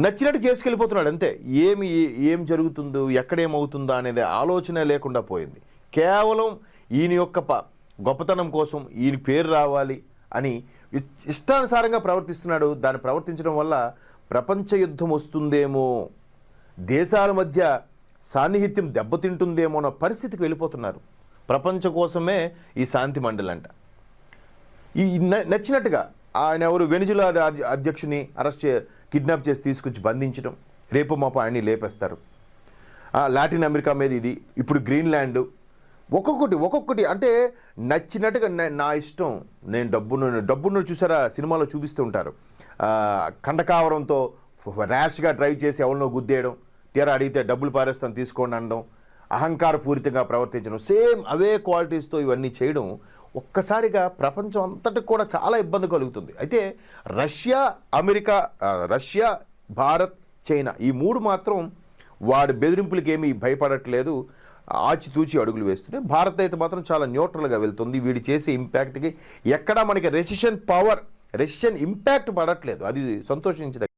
నచ్చినట్టు చేసుకెళ్ళిపోతున్నాడు అంతే. ఏం జరుగుతుందో ఎక్కడేమవుతుందో అనేది ఆలోచన లేకుండా పోయింది. కేవలం ఈయన యొక్క గొప్పతనం కోసం ఈయన పేరు రావాలి అని ఇష్టానుసారంగా ప్రవర్తిస్తున్నాడు. దాన్ని ప్రవర్తించడం వల్ల ప్రపంచ యుద్ధం వస్తుందేమో, దేశాల మధ్య సాన్నిహిత్యం దెబ్బతింటుందేమో అన్న పరిస్థితికి వెళ్ళిపోతున్నారు. ప్రపంచం కోసమే ఈ శాంతి మండలి అంట. ఈ నచ్చినట్టుగా ఆయన ఎవరు వెనిజులా అధ్యక్షుని కిడ్నాప్ చేసి తీసుకొచ్చి బంధించడం, రేపు మాపు ఆయన్ని లేపేస్తారు. లాటిన్ అమెరికా మీద ఇది, ఇప్పుడు గ్రీన్లాండ్, ఒక్కొక్కటి అంటే నచ్చినట్టుగా నా ఇష్టం, నేను డబ్బును చూసారా సినిమాలో చూపిస్తూ ఉంటారు. కండకావరంతో ర్యాష్గా డ్రైవ్ చేసి ఎవరినో గుద్దేయడం, తీరా అడిగితే డబ్బులు పారేస్తాను తీసుకోండి అనడం, అహంకారపూరితంగా ప్రవర్తించడం, సేమ్ అవే క్వాలిటీస్తో ఇవన్నీ చేయడం ఒక్కసారిగా ప్రపంచం అంతటికి కూడా చాలా ఇబ్బంది కలుగుతుంది. అయితే Russia, America, Russia, Bharat, China ఈ మూడు మాత్రం వాడి బెదిరింపులకి ఏమీ భయపడట్లేదు, ఆచితూచి అడుగులు వేస్తున్నాయి. భారత్ అయితే మాత్రం చాలా న్యూట్రల్గా వెళ్తుంది. వీడి చేసే ఇంపాక్ట్కి ఎక్కడా మనకి రెసిషన్ ఇంపాక్ట్ పడట్లేదు. అది సంతోషించదగ్గ